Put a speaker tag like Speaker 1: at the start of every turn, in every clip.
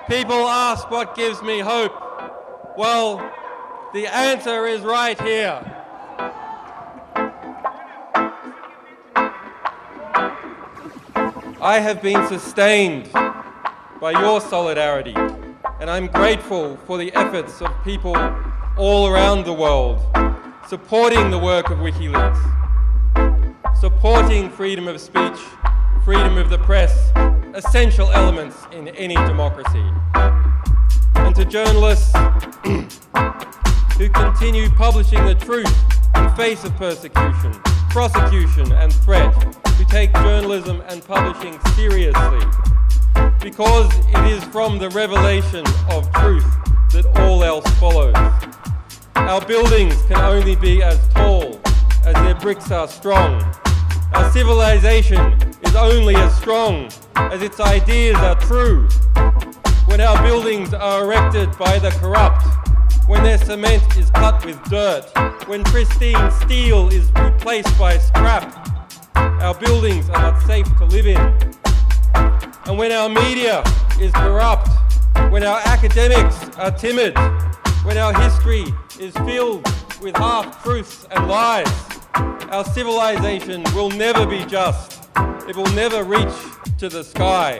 Speaker 1: People ask what gives me hope. Well, the answer is right here. I have been sustained by your solidarity, and I'm grateful for the efforts of people all around the world supporting the work of WikiLeaks, supporting freedom of speech, freedom of the press, essential elements in any democracy. And to journalists who continue publishing the truth in face of persecution, prosecution and threat, who take journalism and publishing seriously, because it is from the revelation of truth that all else follows. Our buildings can only be as tall as their bricks are strong. Our civilization is only as strong as its ideas are true. When our buildings are erected by the corrupt, when their cement is cut with dirt, when pristine steel is replaced by scrap, our buildings are not safe to live in. And when our media is corrupt, when our academics are timid, when our history is filled with half-truths and lies, our civilization will never be just. It will never reach to the sky.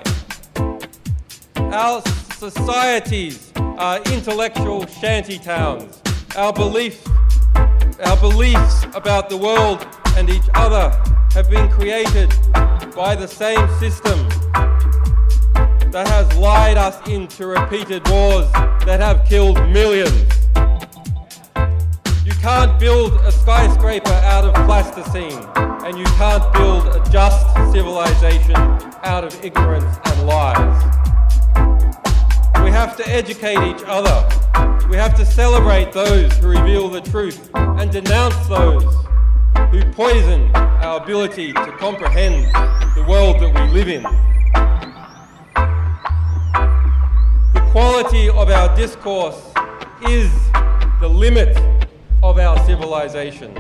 Speaker 1: Our societies are intellectual shanty towns. Our beliefs about the world and each other have been created by the same system that has lied us into repeated wars that have killed millions. You can't build a skyscraper out of plasticine, and you can't build a just civilization out of ignorance and lies. We have to educate each other. We have to celebrate those who reveal the truth and denounce those who poison our ability to comprehend the world that we live in. The quality of our discourse is the limit of our civilization.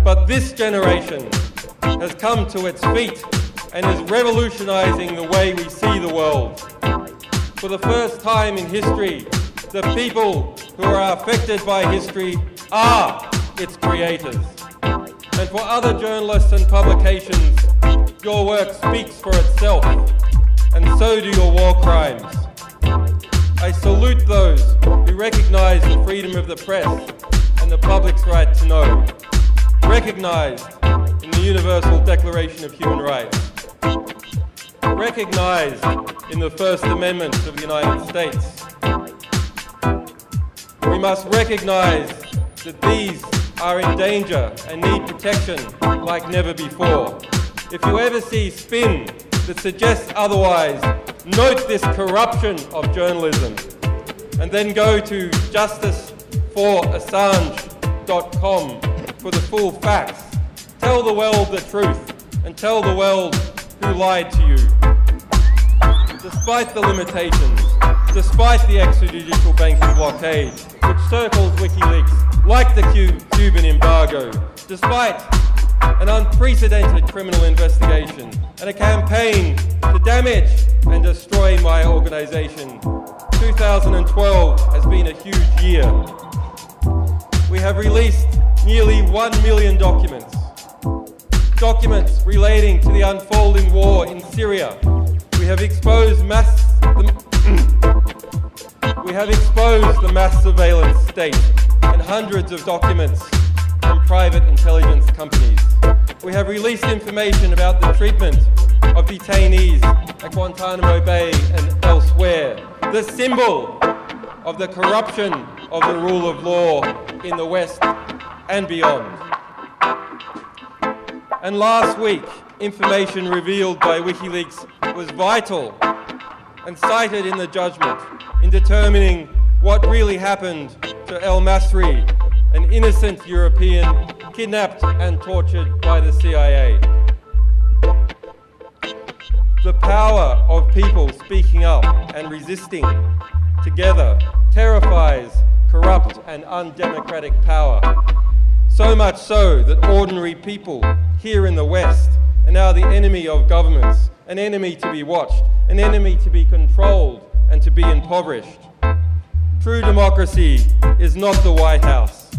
Speaker 1: But this generation has come to its feet and is revolutionizing the way we see the world. For the first time in history, the people who are affected by history are its creators. And for other journalists and publications, your work speaks for itself, and so do your war crimes. I salute those who recognize the freedom of the press and the public's right to know, recognized in the Universal Declaration of Human Rights, recognized in the First Amendment of the United States. We must recognize that these are in danger and need protection like never before. If you ever see spin that suggests otherwise, note this corruption of journalism, and then go to justiceforassange.com for the full facts. Tell the world the truth, and tell the world who lied to you. Despite the limitations, despite the extrajudicial banking blockade, which circles WikiLeaks like the Cuban embargo, despite an unprecedented criminal investigation and a campaign to damage and destroy my organization, 2012 has been a huge year. We have released nearly 1 million documents relating to the unfolding war in Syria. We have exposed the mass surveillance state and hundreds of documents from private intelligence companies. We have released information about the treatment of detainees at Guantanamo Bay and elsewhere, the symbol of the corruption of the rule of law in the West and beyond. And last week, information revealed by WikiLeaks was vital and cited in the judgment in determining what really happened to El Masri, an innocent European kidnapped and tortured by the CIA. The power of people speaking up and resisting together terrifies corrupt and undemocratic power. So much so that ordinary people here in the West are now the enemy of governments, an enemy to be watched, an enemy to be controlled, and to be impoverished. True democracy is not the White House.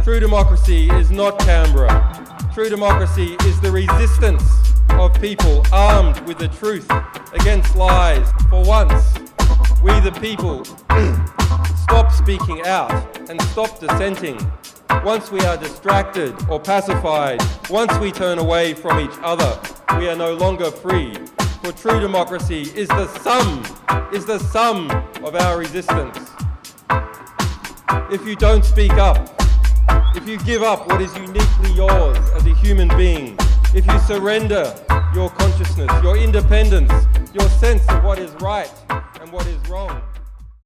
Speaker 1: True democracy is not Canberra. True democracy is the resistance of people armed with the truth against lies. For once, we the people stop speaking out and stop dissenting. Once we are distracted or pacified, once we turn away from each other, we are no longer free. For true democracy is the sum of our resistance. If you don't speak up, if you give up what is uniquely yours as a human being, if you surrender your consciousness, your independence, your sense of what is right and what is wrong,